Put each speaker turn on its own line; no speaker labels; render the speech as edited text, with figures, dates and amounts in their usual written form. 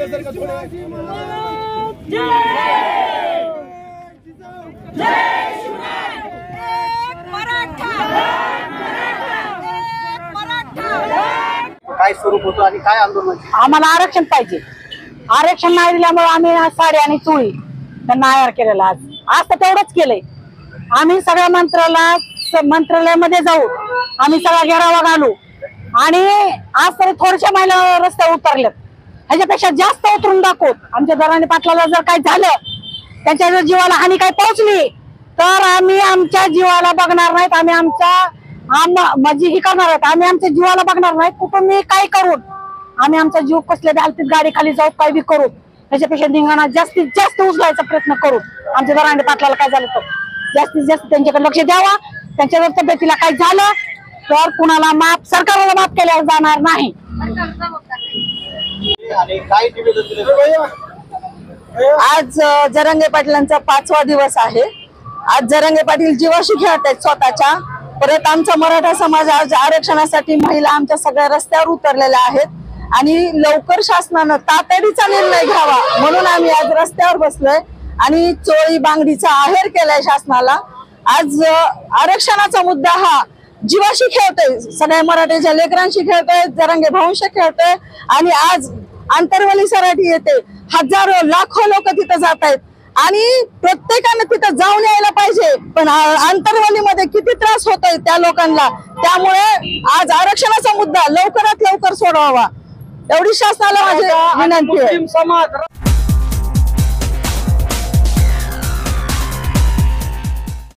काय स्वरूप होतं आणि काय आंदोलन?
आम्हाला आरक्षण पाहिजे. आरक्षण नाही दिल्यामुळे आम्ही साडी आणि चोळी त्यांना आयार केलेला. आज तर तेवढंच केलंय. आम्ही सगळ्या मंत्रालयामध्ये जाऊ, आम्ही सगळा घेरावा घालू आणि आज तरी थोड्याशा महिला रस्त्यावर उतरल्यात. ह्याच्यापेक्षा जास्त उतरून दाखवत. आमच्या दराने पाटलाला जर काही झालं, त्यांच्या जर जीवाला हानी काही पोहोचली तर आम्ही आमच्या जीवाला बघणार नाहीत. आम्ही माझी ही करणार आहेत. आम्ही आमच्या जीवाला बघणार नाहीत. कुठून मी काय करून आम्ही आमचा जीव कसल्या हालतीत गाडी खाली जाऊ, काय बी करू. त्याच्यापेक्षा धिंगाणा जास्तीत जास्त उचलायचा प्रयत्न करू. आमच्या दराने पाटलाला काय झालं तर जास्तीत जास्त त्यांच्याकडे लक्ष द्यावा. त्यांच्या जर तब्येतीला काय झालं तर कुणाला माफ, सरकारला माफ केल्यावर जाणार नाही.
आज जरांगे पाटलांचा 5वा दिवस आहे. आज जरांगे पाटील जीवाशी खेळत आहेत स्वतःच्या. परत आमचा मराठा समाज आज आरक्षणासाठी महिला आमच्या सगळ्या रस्त्यावर उतरलेल्या आहेत आणि लवकर शासनानं तातडीचा निर्णय घ्यावा म्हणून आम्ही आज रस्त्यावर बसलोय आणि चोळी बांगडीचा आहेर केलाय शासनाला. आज आरक्षणाचा मुद्दा हा जीवाशी खेळतोय, सगळ्या मराठ्याच्या लेकरांशी खेळतोय, जरांगे भाऊंशी खेळतोय आणि आज आंतरवली सराठी येते. हजारो लाखो लोक तिथं जात आहेत आणि प्रत्येकाने तिथं जाऊन यायला पाहिजे. पण आंतरवलीमध्ये किती त्रास होतोय त्या लोकांना, त्यामुळे आज आरक्षणाचा मुद्दा लवकरात लवकर सोडवावा एवढी शासनाला माझी विनंती आहे.